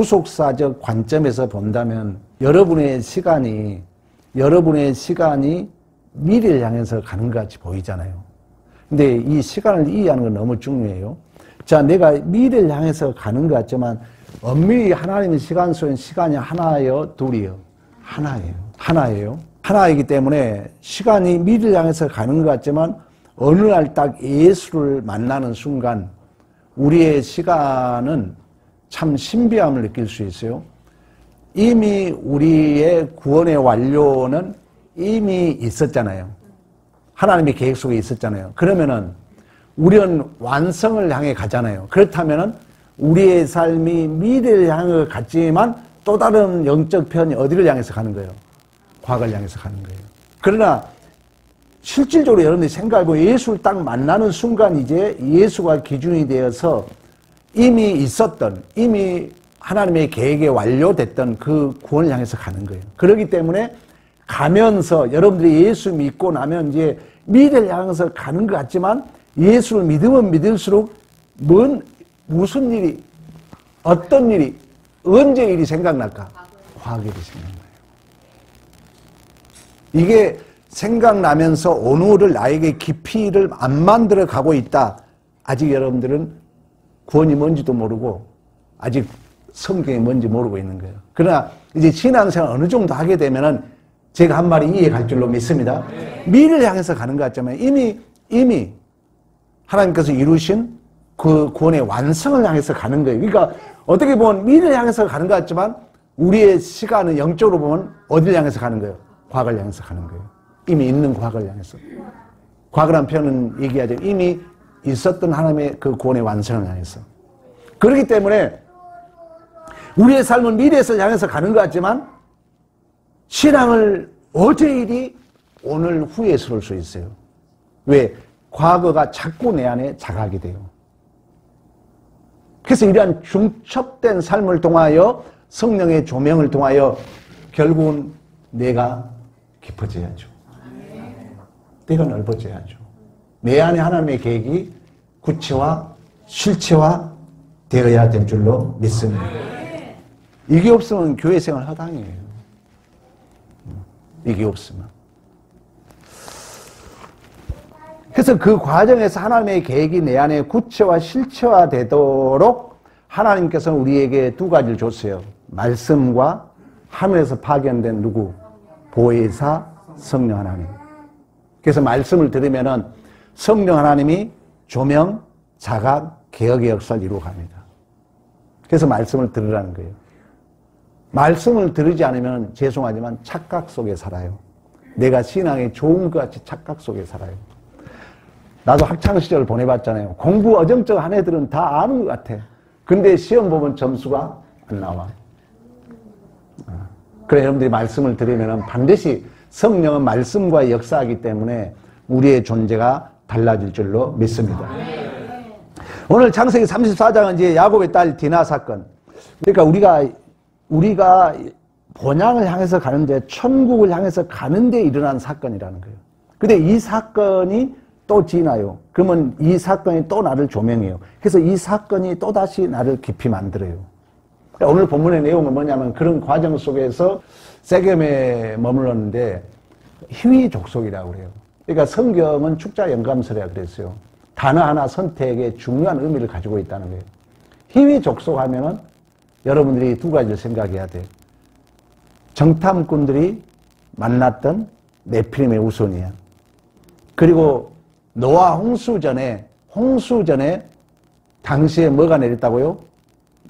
구속사적 관점에서 본다면 여러분의 시간이 미래를 향해서 가는 것 같이 보이잖아요. 근데 이 시간을 이해하는 건 너무 중요해요. 자, 내가 미래를 향해서 가는 것 같지만 엄밀히 하나님의 시간 속엔 시간이 하나예요, 둘이요? 하나예요. 하나이기 때문에 시간이 미래를 향해서 가는 것 같지만 어느 날 딱 예수를 만나는 순간 우리의 시간은 참 신비함을 느낄 수 있어요. 이미 우리의 구원의 완료는 이미 있었잖아요. 하나님의 계획 속에 있었잖아요. 그러면은 우리는 완성을 향해 가잖아요. 그렇다면은 우리의 삶이 미래를 향해 갔지만 또 다른 영적 편이 어디를 향해서 가는 거예요? 과거를 향해서 가는 거예요. 그러나 실질적으로 여러분들이 생각해보면 예수를 딱 만나는 순간 이제 예수가 기준이 되어서 이미 있었던, 이미 하나님의 계획에 완료됐던 그 구원을 향해서 가는 거예요. 그렇기 때문에 가면서 여러분들이 예수 믿고 나면 이제 미래를 향해서 가는 것 같지만 예수를 믿으면 믿을수록 무슨 일이, 어떤 일이, 언제 일이 생각날까? 과거 일이 생각나요. 이게 생각나면서 오늘을 나에게 깊이를 안 만들어 가고 있다. 아직 여러분들은 구원이 뭔지도 모르고 아직 성경이 뭔지 모르고 있는 거예요. 그러나 이제 신앙생활 어느 정도 하게 되면은 제가 한 말이 이해 갈 줄로 믿습니다. 미래를 향해서 가는 것 같지만 이미 하나님께서 이루신 그 구원의 완성을 향해서 가는 거예요. 그러니까 어떻게 보면 미래를 향해서 가는 것 같지만 우리의 시간은 영적으로 보면 어디를 향해서 가는 거예요? 과거를 향해서 가는 거예요. 이미 있는 과거를 향해서. 과거란 표현은 얘기하죠. 이미 있었던 하나님의 그 구원의 완성을 향해서. 그렇기 때문에 우리의 삶은 미래에서 향해서 가는 것 같지만 신앙을 어제 일이 오늘 후에 서울 수 있어요. 왜? 과거가 자꾸 내 안에 자각이 돼요. 그래서 이러한 중첩된 삶을 통하여 성령의 조명을 통하여 결국은 내가 깊어져야죠. 내가 넓어져야죠. 내 안에 하나님의 계획이 구체화, 실체화 되어야 될 줄로 믿습니다. 이게 없으면 교회 생활 허당이에요. 이게 없으면. 그래서 그 과정에서 하나님의 계획이 내 안에 구체화, 실체화 되도록 하나님께서는 우리에게 두 가지를 줬어요. 말씀과 하늘에서 파견된 누구? 보혜사 성령 하나님. 그래서 말씀을 들으면은 성령 하나님이 조명, 자각, 개혁의 역사를 이루어갑니다. 그래서 말씀을 들으라는 거예요. 말씀을 들으지 않으면 죄송하지만 착각 속에 살아요. 내가 신앙에 좋은 것 같이 착각 속에 살아요. 나도 학창시절을 보내봤잖아요. 공부 어정쩡한 애들은 다 아는 것 같아. 근데 시험 보면 점수가 안 나와. 그래 여러분들이 말씀을 들으면 반드시 성령은 말씀과 역사하기 때문에 우리의 존재가 달라질 줄로 믿습니다. 오늘 창세기 34장은 이제 야곱의 딸 디나 사건. 그러니까 우리가 본향을 향해서 가는데 천국을 향해서 가는데 일어난 사건이라는 거예요. 근데 이 사건이 또 지나요. 그러면 이 사건이 또 나를 조명해요. 그래서 이 사건이 또다시 나를 깊이 만들어요. 오늘 본문의 내용은 뭐냐면 그런 과정 속에서 세겜에 머물렀는데 희위 족속이라고 그래요. 그러니까 성경은 축자 영감설이라 그랬어요. 단어 하나 선택에 중요한 의미를 가지고 있다는 거예요. 희위 족속 하면은 여러분들이 두 가지를 생각해야 돼요. 정탐꾼들이 만났던 네피림의 후손이야. 그리고 노아 홍수 전에 당시에 뭐가 내렸다고요?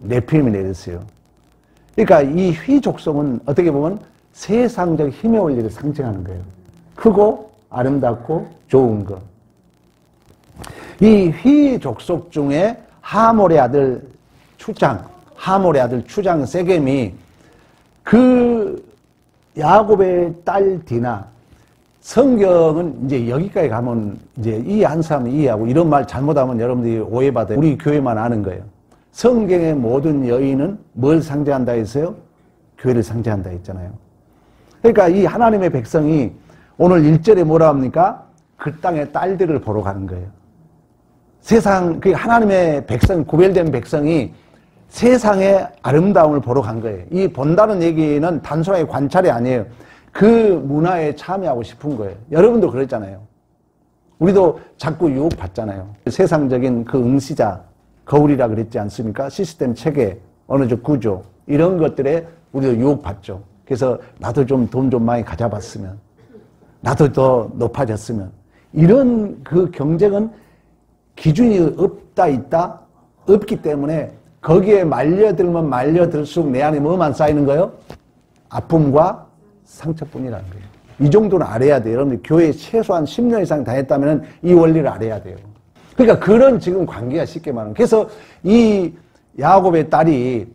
네피림이 내렸어요. 그러니까 이 휘 족속은 어떻게 보면 세상적 힘의 원리를 상징하는 거예요. 크고 아름답고 좋은 것. 이 휘 족속 중에 하몰의 아들 추장 세겜이 그 야곱의 딸 디나, 성경은 이제 여기까지 가면 이제 이해 한 사람은 이해하고 이런 말 잘못하면 여러분들이 오해받아요. 우리 교회만 아는 거예요. 성경의 모든 여인은 뭘 상징한다 했어요? 교회를 상징한다 했잖아요. 그러니까 이 하나님의 백성이 오늘 1절에 뭐라 합니까? 그 땅의 딸들을 보러 가는 거예요. 세상, 그 하나님의 백성, 구별된 백성이 세상의 아름다움을 보러 간 거예요. 이 본다는 얘기는 단순하게 관찰이 아니에요. 그 문화에 참여하고 싶은 거예요. 여러분도 그랬잖아요. 우리도 자꾸 유혹받잖아요. 세상적인 그 응시자, 거울이라 그랬지 않습니까? 시스템 체계, 언어적 구조, 이런 것들에 우리도 유혹받죠. 그래서 나도 좀 돈 좀 많이 가져봤으면, 나도 더 높아졌으면, 이런 그 경쟁은 기준이 없다 있다 없기 때문에 거기에 말려들면 말려들수록 내 안에 뭐만 쌓이는 거예요? 아픔과 상처뿐이라는 거예요. 이 정도는 알아야 돼요. 여러분들 교회에 최소한 10년 이상 다녔다면 이 원리를 알아야 돼요. 그러니까 그런 지금 관계가 쉽게 말하는. 그래서 이 야곱의 딸이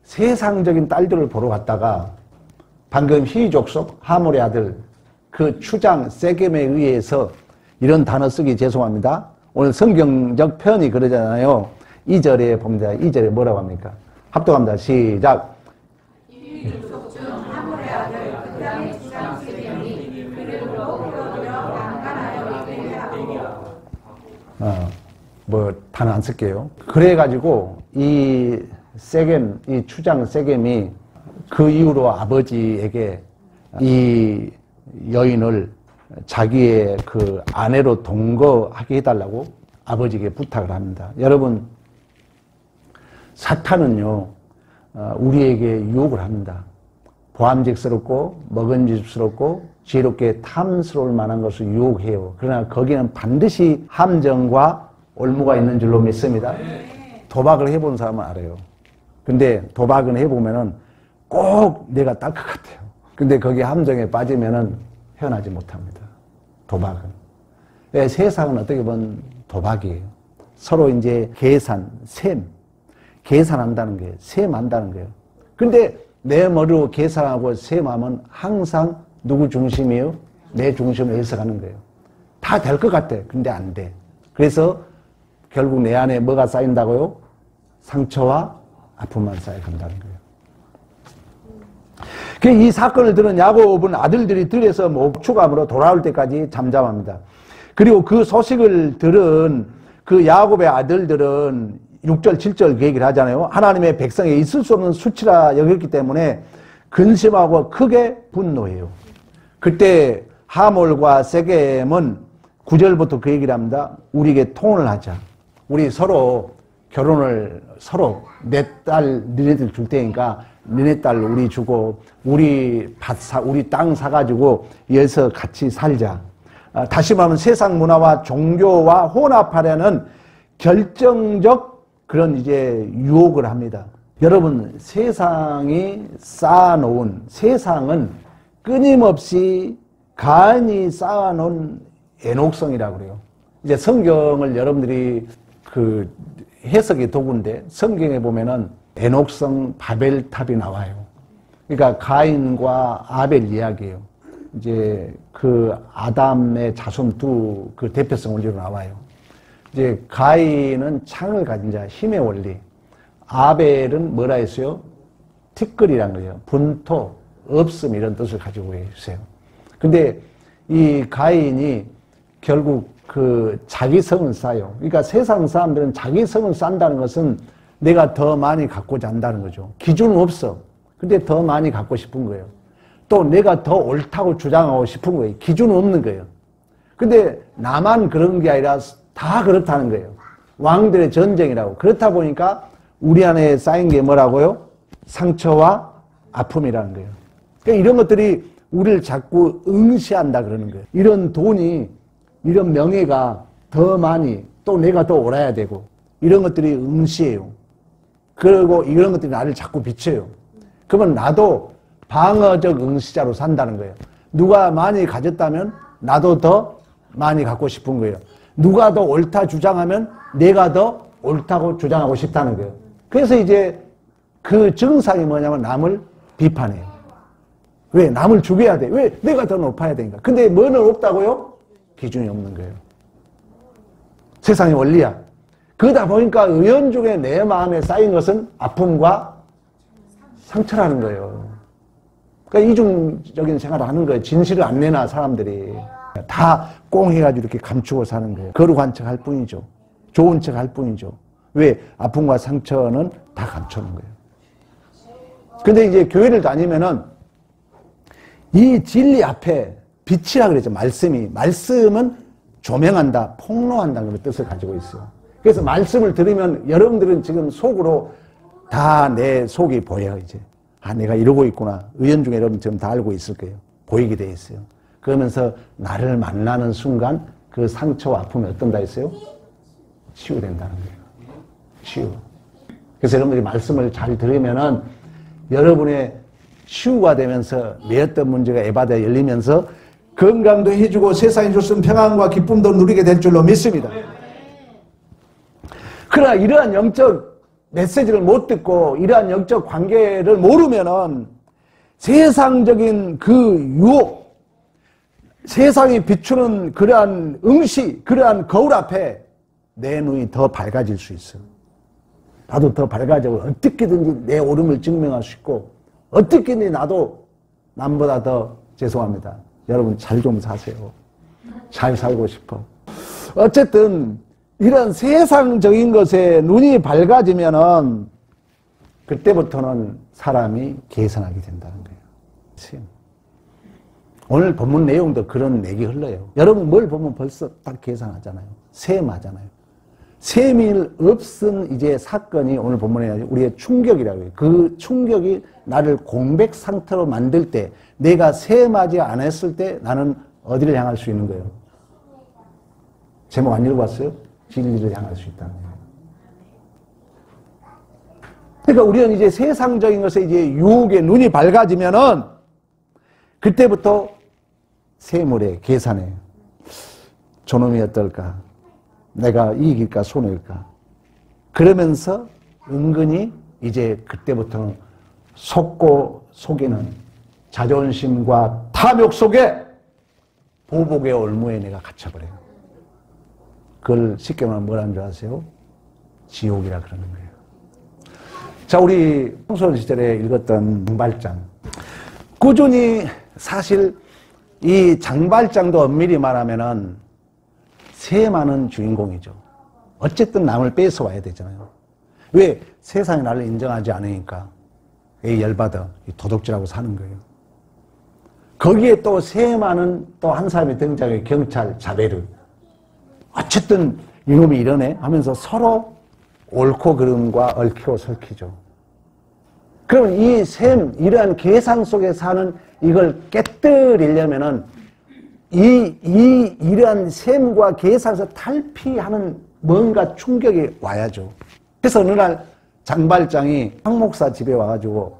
세상적인 딸들을 보러 갔다가 방금 히족속 하몰의 아들 그 추장 세겜에 의해서 이런 단어 쓰기 죄송합니다. 오늘 성경적 표현이 그러잖아요. 2절에 봅니다. 2절에 뭐라고 합니까? 합독합니다. 시작. 뭐 단어 안 쓸게요. 그래가지고 이 세겜, 이 추장 세겜이 그 이후로 아버지에게 이 여인을 자기의 그 아내로 동거하게 해달라고 아버지에게 부탁을 합니다. 여러분, 사탄은요, 우리에게 유혹을 합니다. 보암직스럽고 먹은집스럽고 지혜롭게 탐스러울 만한 것을 유혹해요. 그러나 거기는 반드시 함정과 올무가 있는 줄로 믿습니다. 도박을 해본 사람은 알아요. 근데 도박은 해보면은 꼭 내가 딸 것 같아요. 근데 거기 함정에 빠지면은 헤어나지 못합니다. 도박은. 네, 세상은 어떻게 보면 도박이에요. 서로 이제 계산, 계산한다는 거예요. 셈한다는 거예요. 근데 내 머리로 계산하고 셈하면 항상 누구 중심이에요? 내 중심을 해석하는 거예요. 다 될 것 같아. 근데 안 돼. 그래서 결국 내 안에 뭐가 쌓인다고요? 상처와 아픔만 쌓여간다는 거예요. 이 사건을 들은 야곱은 아들들이 들에서 목축함으로 돌아올 때까지 잠잠합니다. 그리고 그 소식을 들은 그 야곱의 아들들은 6절, 7절 그 얘기를 하잖아요. 하나님의 백성에 있을 수 없는 수치라 여겼기 때문에 근심하고 크게 분노해요. 그때 하몰과 세겜은 9절부터 그 얘기를 합니다. 우리에게 통혼을 하자. 우리 서로 결혼을 서로 내 딸 너네들 줄 테니까 너네 딸 우리 주고 우리 우리 땅 사가지고 여기서 같이 살자. 다시 말하면 세상 문화와 종교와 혼합하려는 결정적 그런 이제 유혹을 합니다. 여러분, 세상이 쌓아놓은, 세상은 끊임없이 가인이 쌓아놓은 애녹성이라고 그래요. 이제 성경을 여러분들이 그 해석의 도구인데 성경에 보면은 애녹성 바벨탑이 나와요. 그러니까 가인과 아벨 이야기예요. 이제 그 아담의 자손 두 그 대표성 원리로 나와요. 이제 가인은 창을 가진 자, 힘의 원리. 아벨은 뭐라 했어요? 티끌이란 거예요. 분토, 없음 이런 뜻을 가지고 있어요. 근데 이 가인이 결국 그 자기 성을 쌓아요. 그러니까 세상 사람들은 자기 성을 쌓는다는 것은 내가 더 많이 갖고자 한다는 거죠. 기준은 없어. 근데 더 많이 갖고 싶은 거예요. 또 내가 더 옳다고 주장하고 싶은 거예요. 기준은 없는 거예요. 근데 나만 그런 게 아니라 다 그렇다는 거예요. 왕들의 전쟁이라고. 그렇다 보니까 우리 안에 쌓인 게 뭐라고요? 상처와 아픔이라는 거예요. 그러니까 이런 것들이 우리를 자꾸 응시한다 그러는 거예요. 이런 돈이, 이런 명예가 더 많이, 또 내가 더 옳아야 되고, 이런 것들이 응시예요. 그리고 이런 것들이 나를 자꾸 비춰요. 그러면 나도 방어적 응시자로 산다는 거예요. 누가 많이 가졌다면 나도 더 많이 갖고 싶은 거예요. 누가 더 옳다 주장하면 내가 더 옳다고 주장하고 싶다는 거예요. 그래서 이제 그 증상이 뭐냐면 남을 비판해요. 왜? 남을 죽여야 돼. 왜? 내가 더 높아야 되니까. 근데 뭐는 없다고요? 기준이 없는 거예요. 세상의 원리야. 그러다 보니까 의연중에 내 마음에 쌓인 것은 아픔과 상처라는 거예요. 그러니까 이중적인 생활을 하는 거예요. 진실을 안 내놔 사람들이. 다 꽁해가지고 이렇게 감추고 사는 거예요. 거룩한 척 할 뿐이죠. 좋은 척 할 뿐이죠. 왜? 아픔과 상처는 다 감추는 거예요. 근데 이제 교회를 다니면은 이 진리 앞에 빛이라 그러죠. 말씀은 조명한다, 폭로한다는 그런 뜻을 가지고 있어요. 그래서 말씀을 들으면 여러분들은 지금 속으로 다 내 속이 보여요, 이제. 아, 내가 이러고 있구나. 의연 중에 여러분 지금 다 알고 있을 거예요. 보이게 돼 있어요. 그러면서 나를 만나는 순간 그 상처와 아픔이 어떤다 했어요? 치유된다는 거예요. 치유. 그래서 여러분들이 말씀을 잘 들으면은 여러분의 치유가 되면서 내 어떤 문제가 에바다 열리면서 건강도 해주고 세상에 줄 수 있는 평안과 기쁨도 누리게 될 줄로 믿습니다. 그러나 이러한 영적 메시지를 못 듣고 이러한 영적 관계를 모르면은 세상적인 그 유혹, 세상이 비추는 그러한 응시, 그러한 거울 앞에 내 눈이 더 밝아질 수 있어요. 나도 더 밝아지고 어떻게든지 내 옳음을 증명할 수 있고 어떻게든지 나도 남보다 더 죄송합니다. 여러분 잘 좀 사세요. 잘 살고 싶어. 어쨌든 이런 세상적인 것에 눈이 밝아지면은 그때부터는 사람이 계산하게 된다는 거예요. 오늘 본문 내용도 그런 얘기 흘러요. 여러분 뭘 보면 벌써 딱 계산하잖아요. 셈하잖아요. 셈이 없은 이제 사건이 오늘 본문에 우리의 충격이라고 해요. 그 충격이 나를 공백 상태로 만들 때 내가 셈하지 않았을 때 나는 어디를 향할 수 있는 거예요? 제목 안 읽어봤어요? 진리를 향할 수 있다는 거예요. 그러니까 우리는 이제 세상적인 것에 이제 유혹의 눈이 밝아지면은 그때부터 세물에 계산해. 저놈이 어떨까? 내가 이길까 손해일까? 그러면서 은근히 이제 그때부터는 속고 속이는 자존심과 탐욕 속에 보복의 올무에 내가 갇혀버려요. 그걸 쉽게 말하면 뭐라는 줄 아세요? 지옥이라 그러는 거예요. 자, 우리 청소년 시절에 읽었던 장발장. 꾸준히 사실 이 장발장도 엄밀히 말하면은 셈하는 주인공이죠. 어쨌든 남을 뺏어와야 되잖아요. 왜? 세상이 나를 인정하지 않으니까 열받아 도둑질하고 사는 거예요. 거기에 또 셈하는 또 한 사람이 등장해. 경찰 자베르. 어쨌든 이놈이 이러네 하면서 서로 옳고 그름과 얽히고 설키죠. 그럼 이 셈, 이러한 계산 속에 사는 이걸 깨뜨리려면은 이러한 셈과 계산에서 탈피하는 뭔가 충격이 와야죠. 그래서 어느 날 장발장이 황 목사 집에 와가지고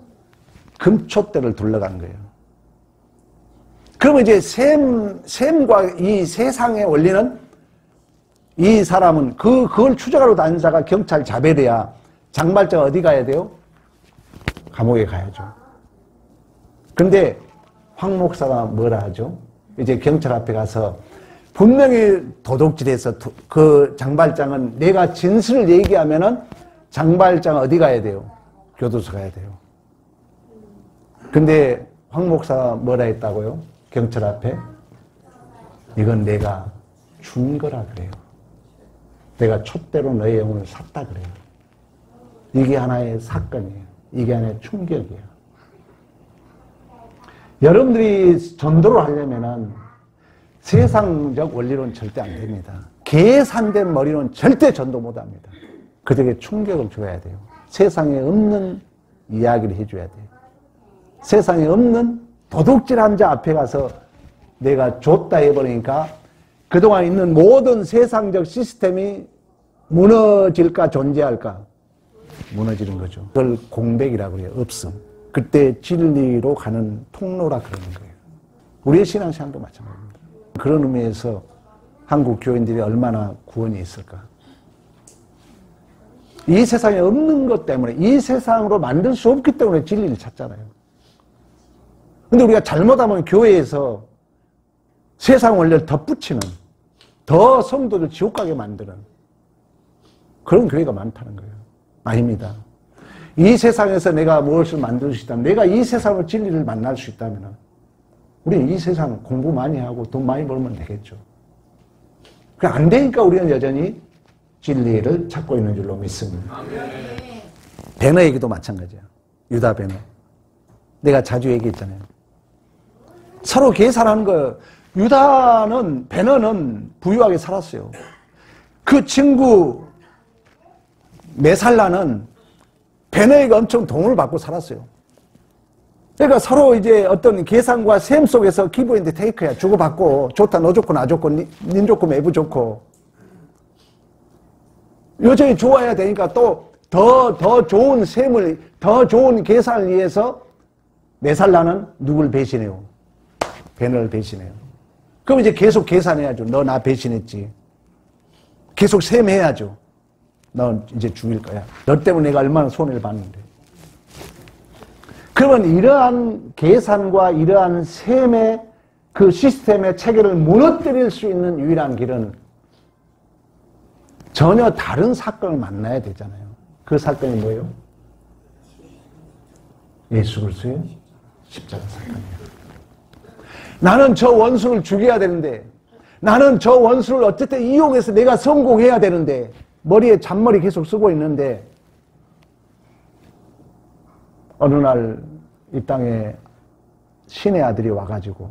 금촛대를 둘러간 거예요. 그러면 이제 셈과 이 세상의 원리는 이 사람은 그걸 추적하러 다니는 자가 경찰 자베르야. 장발장 어디 가야 돼요? 감옥에 가야죠. 근데 황 목사가 뭐라 하죠? 이제 경찰 앞에 가서 분명히 도둑질해서 그 장발장은 내가 진술을 얘기하면은 장발장 어디 가야 돼요? 교도소 가야 돼요. 근데 황 목사가 뭐라 했다고요? 경찰 앞에? 이건 내가 준 거라 그래요. 내가 촛대로 너의 영혼을 샀다 그래요. 이게 하나의 사건이에요. 이게 하나의 충격이에요. 여러분들이 전도를 하려면은 세상적 원리로는 절대 안 됩니다. 계산된 머리로는 절대 전도 못 합니다. 그들에게 충격을 줘야 돼요. 세상에 없는 이야기를 해줘야 돼요. 세상에 없는 도둑질한 자 앞에 가서 내가 줬다 해버리니까 그동안 있는 모든 세상적 시스템이 무너질까 존재할까? 무너지는 거죠. 그걸 공백이라고 해요. 없음. 그때 진리로 가는 통로라 그러는 거예요. 우리의 신앙생활도 마찬가지입니다. 그런 의미에서 한국 교인들이 얼마나 구원이 있을까? 이 세상에 없는 것 때문에, 이 세상으로 만들 수 없기 때문에 진리를 찾잖아요. 근데 우리가 잘못하면 교회에서 세상 원리를 덧붙이는, 더 성도를 지옥 가게 만드는 그런 교회가 많다는 거예요. 아닙니다. 이 세상에서 내가 무엇을 만들 수 있다면, 내가 이 세상으로 진리를 만날 수 있다면 우리는 이 세상 공부 많이 하고 돈 많이 벌면 되겠죠. 안 되니까 우리는 여전히 진리를 찾고 있는 줄로 믿습니다. 베너에게도 마찬가지야. 유다 베너. 내가 자주 얘기했잖아요. 서로 계산하는 거예요. 유다는, 베너는 부유하게 살았어요. 그 친구 메살라는 베너에게 엄청 돈을 받고 살았어요. 그러니까 서로 이제 어떤 계산과 셈 속에서 기브 앤드 테이크야. 주고받고, 좋다, 너 좋고, 나 좋고, 닌 좋고, 매부 좋고. 여전히 좋아야 되니까 또 더 좋은 셈을, 더 좋은 계산을 위해서 메살라는 누굴 배신해요? 베너를 배신해요. 그럼 이제 계속 계산해야죠. 너 나 배신했지. 계속 셈해야죠. 너 이제 죽일 거야. 너 때문에 내가 얼마나 손해를 봤는데. 그러면 이러한 계산과 이러한 셈의 그 시스템의 체계를 무너뜨릴 수 있는 유일한 길은 전혀 다른 사건을 만나야 되잖아요. 그 사건이 뭐예요? 예수 그리스도의 십자가 사건이에요. 나는 저 원수를 죽여야 되는데, 나는 저 원수를 어쨌든 이용해서 내가 성공해야 되는데, 머리에 잔머리 계속 쓰고 있는데, 어느 날 이 땅에 신의 아들이 와가지고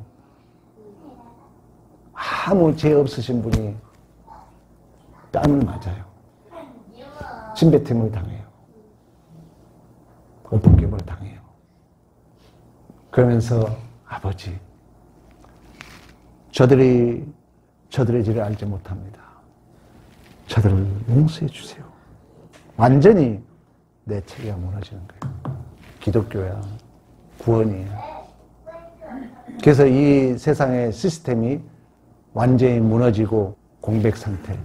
아무 죄 없으신 분이 뺨을 맞아요. 침뱉음을 당해요. 어떻게을 당해요. 그러면서 아버지, 저들의 죄를 알지 못합니다. 저들을 용서해 주세요. 완전히 내 체계가 무너지는 거예요. 기독교야. 구원이에요. 그래서 이 세상의 시스템이 완전히 무너지고 공백 상태.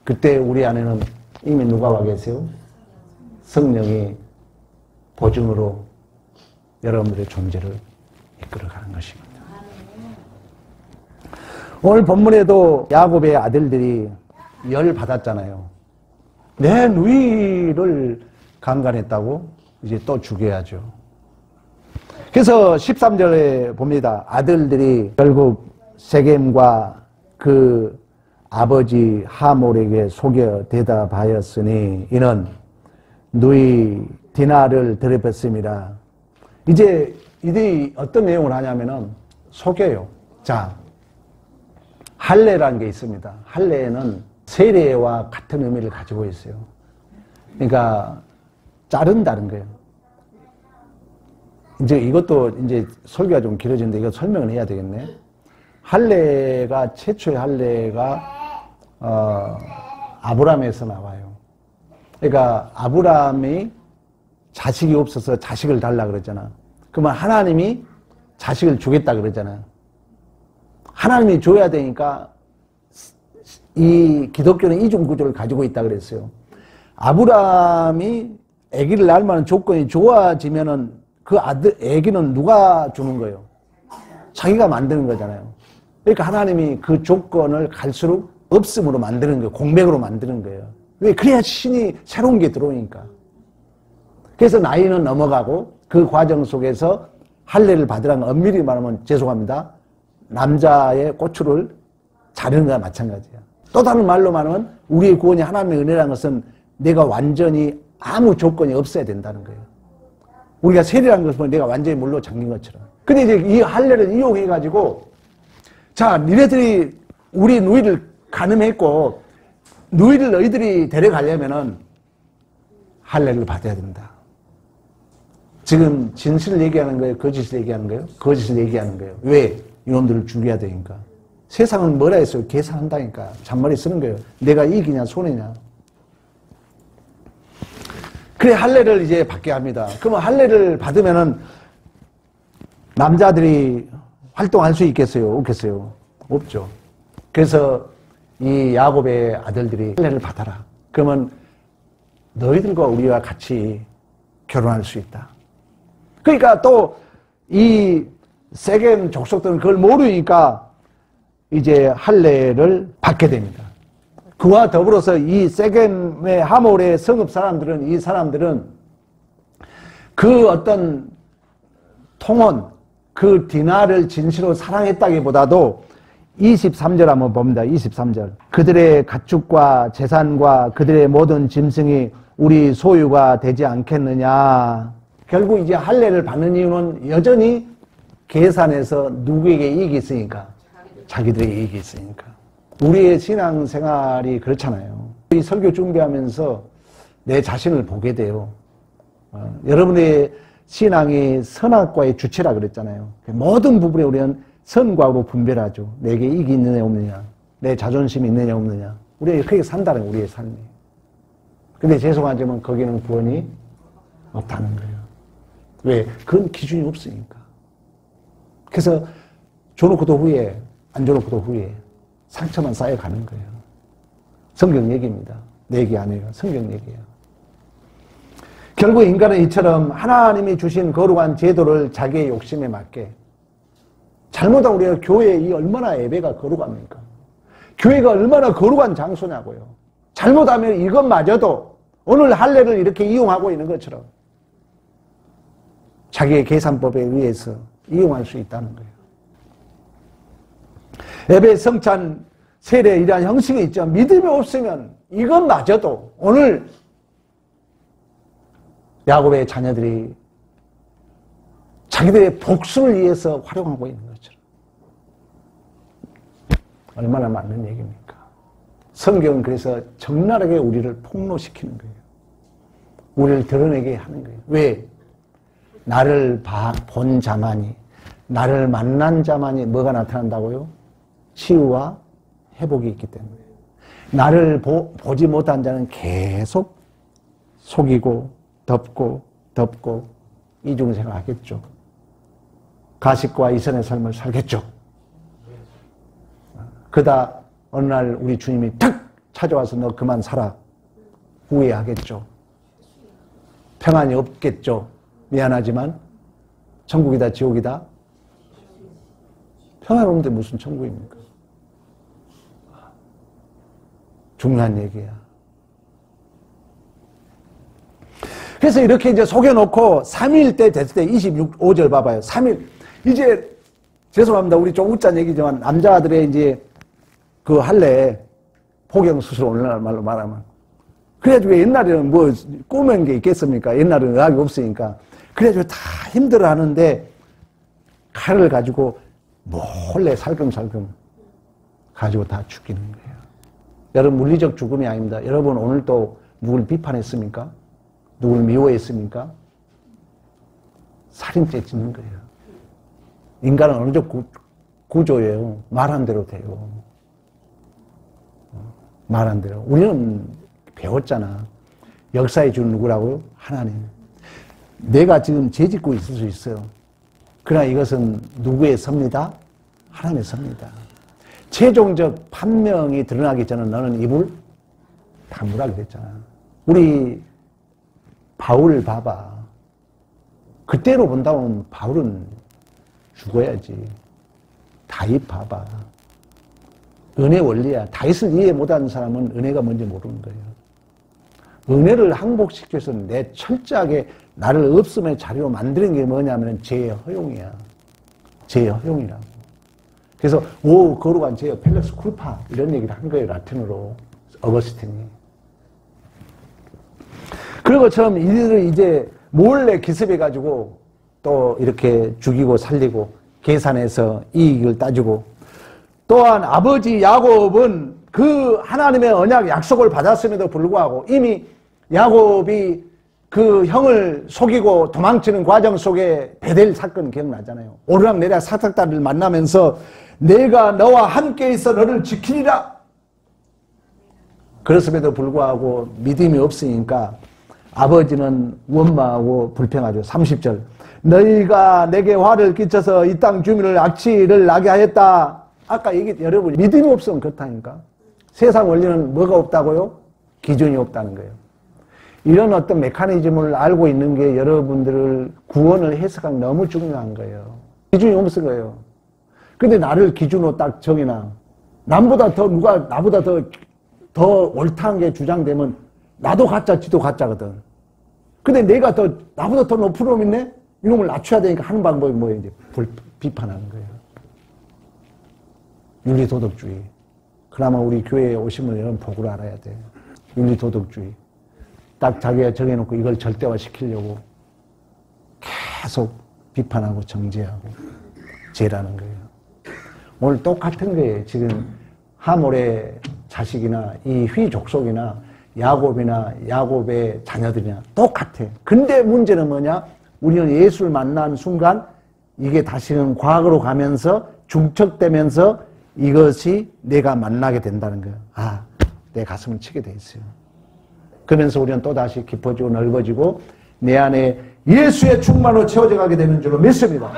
그때 우리 안에는 이미 누가 와 계세요? 성령이 보증으로 여러분들의 존재를 이끌어가는 것입니다. 오늘 본문에도 야곱의 아들들이 열 받았잖아요. 내 누이를 강간했다고 이제 또 죽여야죠. 그래서 13절에 봅니다. 아들들이 결국 세겜과 그 아버지 하몰에게 속여 대답하였으니 이는 누이 디나를 더럽혔습니다. 이제 이들이 어떤 내용을 하냐면은 속여요. 자, 할례라는 게 있습니다. 할례는 세례와 같은 의미를 가지고 있어요. 그러니까 자른다는 거예요. 이제 이것도 이제 설교가 좀 길어지는데 이거 설명을 해야 되겠네. 할례가 최초의 할례가 아브라함에서 나와요. 그러니까 아브라함이 자식이 없어서 자식을 달라 그랬잖아. 그러면 하나님이 자식을 주겠다 그랬잖아요. 하나님이 줘야 되니까 이 기독교는 이중 구조를 가지고 있다 그랬어요. 아브라함이 아기를 낳을 만한 조건이 좋아지면은 그 아기는 누가 주는 거예요? 자기가 만드는 거잖아요. 그러니까 하나님이 그 조건을 갈수록 없음으로 만드는 거예요. 공백으로 만드는 거예요. 왜? 그래야 신이 새로운 게 들어오니까. 그래서 나이는 넘어가고 그 과정 속에서 할례를 받으라는 엄밀히 말하면 죄송합니다. 남자의 고추를 자르는 거와 마찬가지야. 또 다른 말로 말하면 우리의 구원이 하나님의 은혜라는 것은 내가 완전히 아무 조건이 없어야 된다는 거예요. 우리가 세례라는 것은 내가 완전히 물로 잠긴 것처럼. 근데 이제 이 할례를 이용해가지고, 자, 니네들이 우리 누이를 간음했고, 누이를 너희들이 데려가려면은 할례를 받아야 된다. 지금 진실을 얘기하는 거예요? 거짓을 얘기하는 거예요? 거짓을 얘기하는 거예요. 왜? 이놈들을 죽여야 되니까. 세상은 뭐라 했어요? 계산한다니까. 잔머리 쓰는 거예요. 내가 이기냐, 손해냐. 그래, 할례를 이제 받게 합니다. 그러면 할례를 받으면은 남자들이 활동할 수 있겠어요? 없겠어요? 없죠. 그래서 이 야곱의 아들들이 할례를 받아라. 그러면 너희들과 우리와 같이 결혼할 수 있다. 그러니까 또 이 세겜 족속들은 그걸 모르니까 이제 할례를 받게 됩니다. 그와 더불어서 이 세겜의 하몰의 성읍 사람들은, 이 사람들은 그 어떤 통혼, 그 디나를 진실로 사랑했다기보다도 23절 한번 봅니다. 23절. 그들의 가축과 재산과 그들의 모든 짐승이 우리 소유가 되지 않겠느냐. 결국 이제 할례를 받는 이유는 여전히 계산해서 누구에게 이익이 있으니까? 자기들에게 이익이 있으니까. 우리의 신앙생활이 그렇잖아요. 이 설교 준비하면서 내 자신을 보게 돼요. 여러분의 신앙이 선악과의 주체라 그랬잖아요. 모든 부분에 우리는 선과로 분별하죠. 내게 이익이 있느냐 없느냐, 내 자존심이 있느냐 없느냐. 우리가 그렇게 산다는 우리의 삶이. 근데 죄송하지만 거기는 구원이 없다는 거예요. 왜? 그건 기준이 없으니까. 그래서 줘놓고도 후회, 안 줘놓고도 후회. 상처만 쌓여가는 거예요. 성경 얘기입니다. 내 얘기 아니에요. 성경 얘기예요. 결국 인간은 이처럼 하나님이 주신 거룩한 제도를 자기의 욕심에 맞게, 잘못하면 우리가 교회에 얼마나 예배가 거룩합니까? 교회가 얼마나 거룩한 장소냐고요. 잘못하면 이것마저도 오늘 할례를 이렇게 이용하고 있는 것처럼 자기의 계산법에 의해서 이용할 수 있다는 거예요. 예배, 성찬, 세례 이러한 형식이 있죠. 믿음이 없으면 이것마저도 오늘 야곱의 자녀들이 자기들의 복수를 위해서 활용하고 있는 것처럼. 얼마나 맞는 얘기입니까? 성경은 그래서 적나라하게 우리를 폭로시키는 거예요. 우리를 드러내게 하는 거예요. 왜? 나를 본 자만이, 나를 만난 자만이 뭐가 나타난다고요? 치유와 회복이 있기 때문에. 나를 보지 못한 자는 계속 속이고 덮고 이중생활 하겠죠. 가식과 이선의 삶을 살겠죠. 그러다 어느 날 우리 주님이 탁 찾아와서 너 그만 살아. 후회하겠죠. 평안이 없겠죠. 미안하지만 천국이다 지옥이다? 평안없는데 무슨 천국입니까? 중요한 얘기야. 그래서 이렇게 이제 속여놓고 3일 때 됐을 때 25절 봐봐요. 3일. 이제 죄송합니다. 우리 좀 웃잔 얘기지만 남자들의 이제 그 할례 포경수술 오늘날말로 말하면. 그래가지고 옛날에는 뭐 꼬맨 게 있겠습니까? 옛날에는 의학이 없으니까. 그래가지고 다 힘들어 하는데 칼을 가지고 몰래 살금살금 가지고 다 죽이는 거예요. 여러분 물리적 죽음이 아닙니다. 여러분 오늘 또 누굴 비판했습니까? 누굴 미워했습니까? 살인죄 짓는 거예요. 인간은 어느 정도 구조예요. 말한 대로 돼요. 말한 대로. 우리는 배웠잖아. 역사의 주 누구라고요? 하나님. 내가 지금 죄짓고 있을 수 있어요. 그러나 이것은 누구의 섭니다? 하나님의 섭니다. 최종적 판명이 드러나기 전에 너는 입을 다물하게 됐잖아. 우리 바울 봐봐. 그때로 본다면 바울은 죽어야지. 다윗 봐봐. 은혜 원리야. 다윗을 이해 못하는 사람은 은혜가 뭔지 모르는 거예요. 은혜를 항복시켜서 내 철저하게 나를 없음의 자리로 만드는 게 뭐냐면 죄의 허용이야. 죄의 허용이라고. 그래서 거룩한 죄요. 펠렉스 쿨파 이런 얘기를 한 거예요. 라틴어로. 어거스틴이. 그런 것처럼 이들을 이제 몰래 기습해가지고 또 이렇게 죽이고 살리고 계산해서 이익을 따지고 또한 아버지 야곱은 그 하나님의 언약 약속을 받았음에도 불구하고 이미 야곱이 그 형을 속이고 도망치는 과정 속에 베델 사건 기억나잖아요. 오르락내리락 사닥다리를 만나면서 내가 너와 함께 있어 너를 지키리라. 그랬음에도 불구하고 믿음이 없으니까 아버지는 원망하고 불평하죠. 30절. 너희가 내게 화를 끼쳐서 이 땅 주민을 악취를 나게 하였다. 아까 여러분 믿음이 없으면 그렇다니까. 세상 원리는 뭐가 없다고요? 기준이 없다는 거예요. 이런 어떤 메커니즘을 알고 있는 게 여러분들을 구원을 해석하기 너무 중요한 거예요. 기준이 없을 거예요. 근데 나를 기준으로 딱 정해놔. 남보다 더 누가 나보다 더 옳다는 게 주장되면 나도 가짜 지도 가짜거든. 근데 내가 나보다 더 높은 놈 있네? 이놈을 낮춰야 되니까 하는 방법이 뭐예요? 이제 비판하는 거예요. 윤리도덕주의. 그나마 우리 교회에 오시면 이런 복을 알아야 돼요. 윤리도덕주의. 딱 자기가 정해놓고 이걸 절대화시키려고 계속 비판하고 정죄하고 죄라는 거예요. 오늘 똑같은 거예요. 지금 하몰의 자식이나 이 휘족속이나 야곱이나 야곱의 자녀들이나 똑같아. 근데 문제는 뭐냐? 우리는 예수를 만난 순간 이게 다시는 과거로 가면서 중첩되면서 이것이 내가 만나게 된다는 거예요. 아, 내 가슴을 치게 돼 있어요. 그러면서 우리는 또다시 깊어지고 넓어지고 내 안에 예수의 충만으로 채워져 가게 되는 줄로 믿습니다.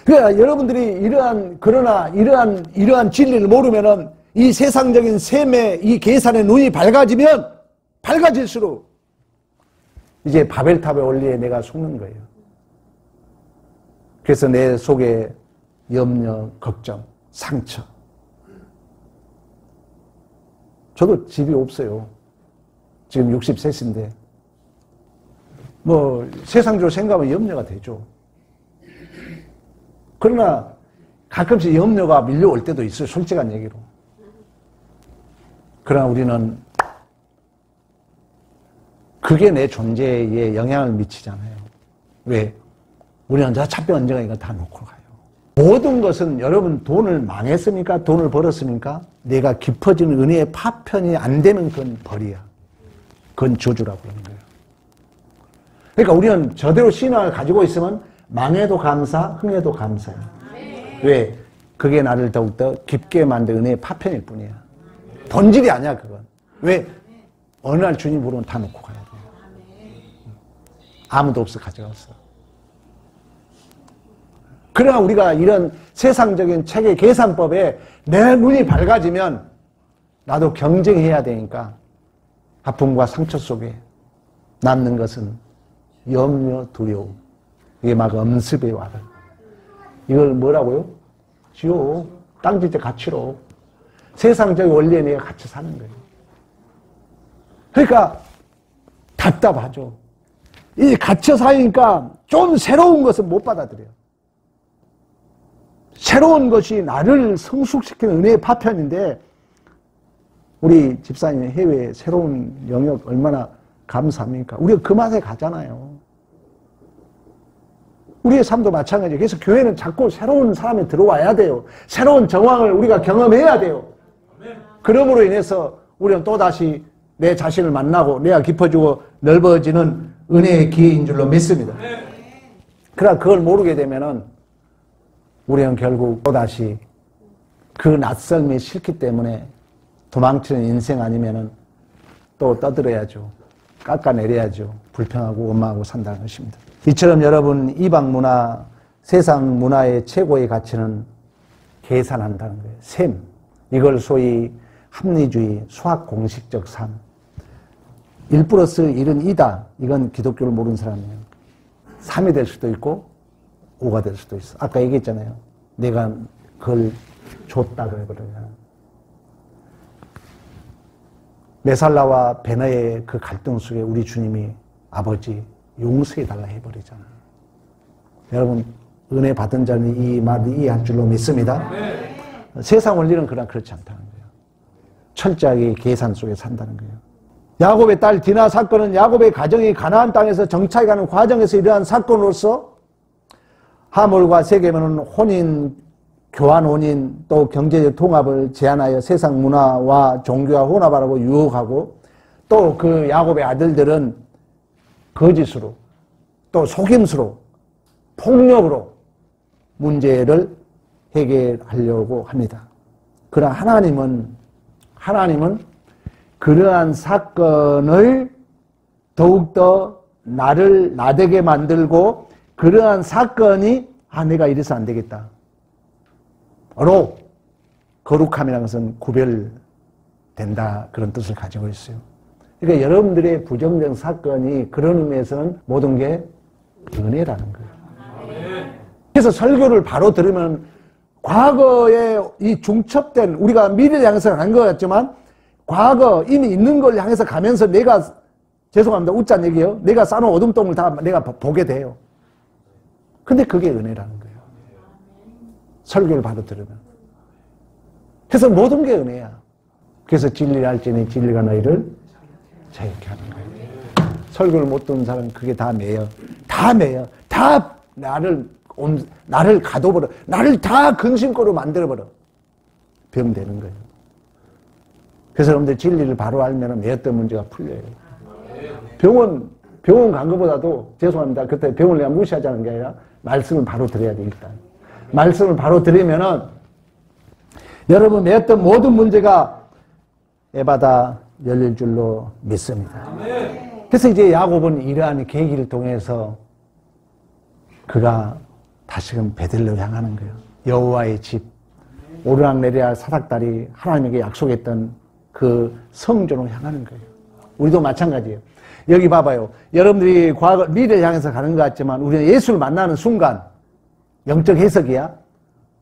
그러니까 여러분들이 이러한 진리를 모르면은 이 세상적인 셈의 이 계산의 눈이 밝아지면 밝아질수록 이제 바벨탑의 원리에 내가 속는 거예요. 그래서 내 속에 염려, 걱정, 상처. 저도 집이 없어요. 지금 63인데 뭐 세상적으로 생각하면 염려가 되죠. 그러나 가끔씩 염려가 밀려올 때도 있어요. 솔직한 얘기로. 그러나 우리는 그게 내 존재에 영향을 미치잖아요. 왜? 우리는 저 차뼈 언젠가 이거 다 놓고 가요. 모든 것은 여러분 돈을 망했습니까? 돈을 벌었습니까? 내가 깊어지는 은혜의 파편이 안 되면 그건 벌이야. 그건 저주라고 그러는 거예요. 그러니까 우리는 저대로 신앙을 가지고 있으면 망해도 감사, 흥해도 감사해요. 왜? 그게 나를 더욱더 깊게 만든 은혜의 파편일 뿐이야. 본질이 아니야, 그건. 왜? 어느 날 주님 부르면 다 놓고 가야 돼요. 아무도 없어 가져갔어. 그러나 우리가 이런 세상적인 체계 계산법에 내 눈이 밝아지면 나도 경쟁해야 되니까 아픔과 상처 속에 남는 것은 염려, 두려움. 이게 막 엄습의 와를. 이걸 뭐라고요? 지옥, 땅지적 가치로. 세상적인 원리에 내가 같이 사는 거예요. 그러니까 답답하죠. 이 갇혀 사니까 좀 새로운 것은 못 받아들여요. 새로운 것이 나를 성숙시키는 은혜의 파편인데 우리 집사님 해외에 새로운 영역 얼마나 감사합니까? 우리가 그 맛에 가잖아요. 우리의 삶도 마찬가지예요. 그래서 교회는 자꾸 새로운 사람이 들어와야 돼요. 새로운 정황을 우리가 경험해야 돼요. 그러므로 인해서 우리는 또다시 내 자신을 만나고 내가 깊어지고 넓어지는 은혜의 기회인 줄로 믿습니다. 그러나 그걸 모르게 되면은 우리는 결국 또다시 그 낯설미 싫기 때문에 도망치는 인생 아니면은 또 떠들어야죠. 깎아내려야죠. 불평하고 원망하고 산다는 것입니다. 이처럼 여러분 이방 문화, 세상 문화의 최고의 가치는 계산한다는 거예요. 셈. 이걸 소위 합리주의, 수학 공식적 삶. 1 플러스 1은 2다. 이건 기독교를 모르는 사람이에요. 3이 될 수도 있고 5가 될 수도 있어. 아까 얘기했잖아요. 내가 그걸 줬다고 해버려요. 메살라와 베나의 그 갈등 속에 우리 주님이 아버지 용서해달라 해버리잖아요. 여러분 은혜 받은 자는 이 말을 이해할 줄로 믿습니다. 네. 세상 원리는 그러나 그렇지 않다는 거예요. 철저하게 계산 속에 산다는 거예요. 야곱의 딸 디나 사건은 야곱의 가정이 가나안 땅에서 정착해가는 과정에서 일어난 사건으로서 하몰과 세겜은 혼인, 교환 혼인 또 경제적 통합을 제한하여 세상 문화와 종교와 혼합하라고 유혹하고 또 그 야곱의 아들들은 거짓으로 또 속임수로 폭력으로 문제를 해결하려고 합니다. 그러나 하나님은 그러한 사건을 더욱더 나를 나되게 만들고 그러한 사건이 내가 이래서 안 되겠다. 로 거룩함이라는 것은 구별된다. 그런 뜻을 가지고 있어요. 그러니까 여러분들의 부정적 사건이 그런 의미에서는 모든 게 은혜라는 거예요. 그래서 설교를 바로 들으면 과거에 이 중첩된 우리가 미래를 향해서 간 것 같지만 과거 이미 있는 걸 향해서 가면서 내가 죄송합니다. 웃자는 얘기예요. 내가 쌓아놓은 어둠동을 다 내가 보게 돼요. 근데 그게 은혜라는 거예요. 설교를 바로 들으면. 그래서 모든 게 은혜야. 그래서 진리를 알지니 진리가 너희를 자유케 하는 거예요. 설교를 못 듣는 사람은 그게 다 매여. 다 매여. 다 나를 가둬버려. 나를 다 근심거로 만들어버려. 병되는 거예요. 그래서 여러분들 진리를 바로 알면 매였던 문제가 풀려요. 병원 간 것보다도, 죄송합니다. 그때 병원을 내가 무시하자는 게 아니라 말씀을 바로 들어야 돼, 일단. 말씀을 바로 들으면은 여러분 매였던 모든 문제가 에바다 열릴 줄로 믿습니다. 그래서 이제 야곱은 이러한 계기를 통해서 그가 다시금 베들레로 향하는 거예요. 여호와의 집, 오르락내리락 사닥다리, 하나님에게 약속했던 그 성전으로 향하는 거예요. 우리도 마찬가지예요. 여기 봐봐요. 여러분들이 과거, 미래를 향해서 가는 것 같지만 우리는 예수를 만나는 순간, 영적 해석이야.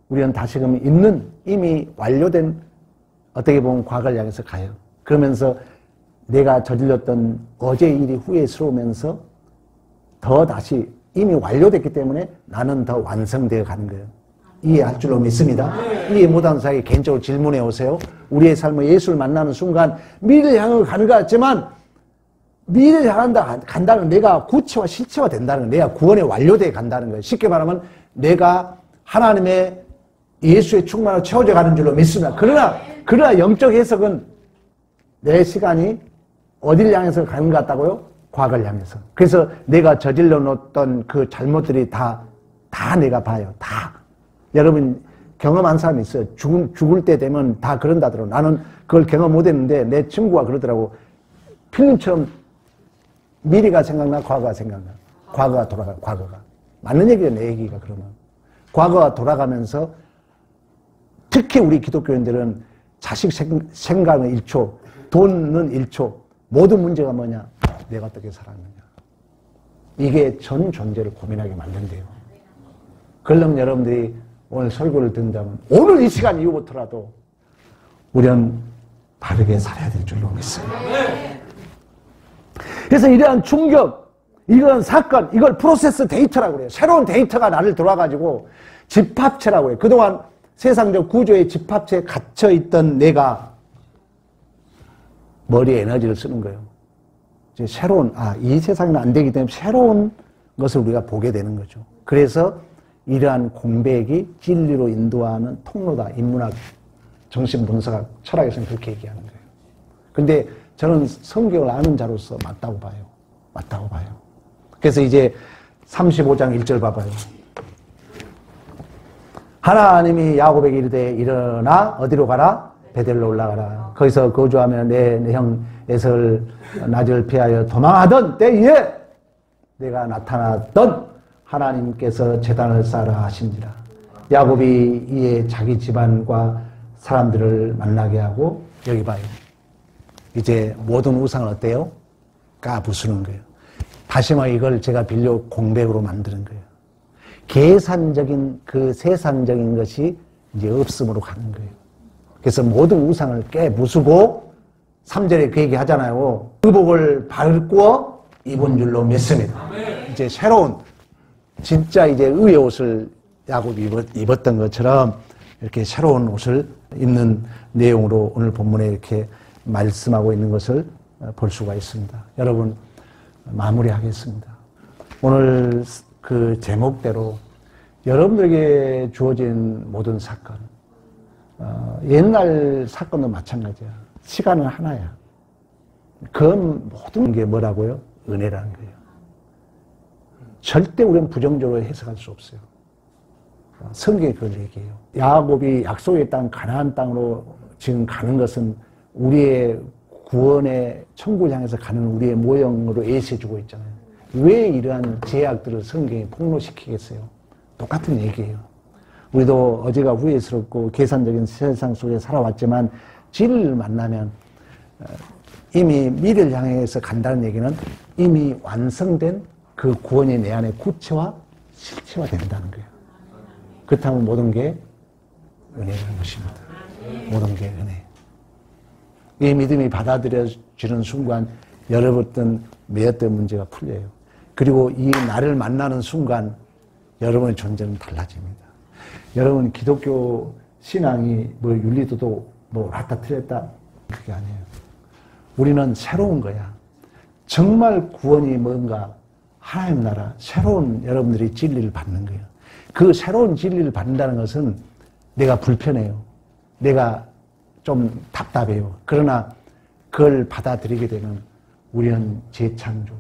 우리는 다시금 이미 완료된, 어떻게 보면 과거를 향해서 가요. 그러면서 내가 저질렀던 어제의 일이 후회스러우면서 더 다시 이미 완료됐기 때문에 나는 더 완성되어 가는 거예요. 이해할 줄로 믿습니다. 이해 못하는 사람에게 개인적으로 질문해 오세요. 우리의 삶은 예수를 만나는 순간 미래를 향해 가는 것 같지만 미래를 간다는 내가 구체화 실체화 된다는 거예요. 내가 구원에 완료되어 간다는 거예요. 쉽게 말하면 내가 하나님의 예수의 충만으로 채워져 가는 줄로 믿습니다. 그러나 영적 해석은 내 시간이 어디를 향해서 가는 것 같다고요? 과거를 향해서. 그래서 내가 저질러 놓았던 그 잘못들이 다 내가 봐요. 다. 여러분 경험한 사람이 있어요. 죽을 때 되면 다 그런다더라고. 나는 그걸 경험 못했는데 내 친구가 그러더라고. 필름처럼 미래가 생각나, 과거가 생각나. 과거가 돌아가, 과거가. 맞는 얘기예요, 내 얘기가 그러면. 과거가 돌아가면서 특히 우리 기독교인들은 자식 생각은 1초, 돈은 1초, 모든 문제가 뭐냐? 내가 어떻게 살았느냐. 이게 전 존재를 고민하게 만든대요. 그러면 여러분들이 오늘 설교를 듣는다면 오늘 이 시간 이후부터라도 우리는 바르게 살아야 될 줄로 믿습니다. 그래서 이러한 충격, 이런 사건, 이걸 프로세스 데이터라고 그래요. 새로운 데이터가 나를 들어와가지고 집합체라고 해요. 그동안 세상적 구조의 집합체에 갇혀있던 내가 머리에 에너지를 쓰는 거예요. 이제 새로운, 이 세상은 안 되기 때문에 새로운 것을 우리가 보게 되는 거죠. 그래서 이러한 공백이 진리로 인도하는 통로다. 인문학, 정신분석학, 철학에서는 그렇게 얘기하는 거예요. 근데 저는 성경을 아는 자로서 맞다고 봐요. 맞다고 봐요. 그래서 이제 35장 1절 봐봐요. 하나님이 야곱에게 이르되 일어나 어디로 가라? 베델로 올라가라. 거기서 거주하며 내 형 에서를 나를 피하여 도망하던 때에 내가 나타났던 하나님께서 제단을 쌓으라 하신지라. 야곱이 이에 자기 집안과 사람들을 만나게 하고, 여기 봐요. 이제 모든 우상은 어때요? 까부수는 거예요. 다시 말해 이걸 제가 빌려 공백으로 만드는 거예요. 계산적인 그 세상적인 것이 이제 없음으로 가는 거예요. 그래서 모든 우상을 깨부수고 3절에 그 얘기 하잖아요. 의복을 밟고 입은 줄로 믿습니다. 이제 새로운 진짜 이제 의의 옷을 야곱이 입었던 것처럼 이렇게 새로운 옷을 입는 내용으로 오늘 본문에 이렇게 말씀하고 있는 것을 볼 수가 있습니다. 여러분 마무리하겠습니다. 오늘 그 제목대로 여러분들에게 주어진 모든 사건, 옛날 사건도 마찬가지야. 시간은 하나야. 그 모든 게 뭐라고요? 은혜라는 거예요. 절대 우리는 부정적으로 해석할 수 없어요. 성경이 그걸 얘기해요. 야곱이 약속의 땅 가나안 땅으로 지금 가는 것은 우리의 구원의 천국을 향해서 가는 우리의 모형으로 예시해주고 있잖아요. 왜 이러한 제약들을 성경이 폭로시키겠어요? 똑같은 얘기예요. 우리도 어제가 후회스럽고 계산적인 세상 속에 살아왔지만 진리를 만나면 이미 미래를 향해서 간다는 얘기는 이미 완성된 그 구원이 내 안에 구체화, 실체화 된다는 거예요. 그렇다면 모든 게 은혜라는 것입니다. 모든 게 은혜. 이 믿음이 받아들여지는 순간 여러분들 매였던 문제가 풀려요. 그리고 이 나를 만나는 순간 여러분의 존재는 달라집니다. 여러분 기독교 신앙이 뭐 윤리도도 뭐 왔다 틀렸다 그게 아니에요. 우리는 새로운 거야. 정말 구원이 뭔가 하나님 나라 새로운 여러분들이 진리를 받는 거예요. 그 새로운 진리를 받는다는 것은 내가 불편해요. 내가 좀 답답해요. 그러나 그걸 받아들이게 되면 우리는 재창조.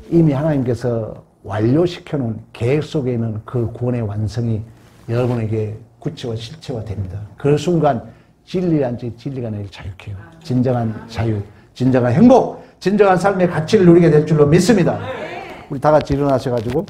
이미 하나님께서 완료시켜 놓은 계획 속에 있는 그 구원의 완성이 여러분에게 구체와 실체화 됩니다. 그 순간 진리란 진리가 내게 자유해요. 진정한 자유, 진정한 행복, 진정한 삶의 가치를 누리게 될 줄로 믿습니다. 우리 다 같이 일어나셔가지고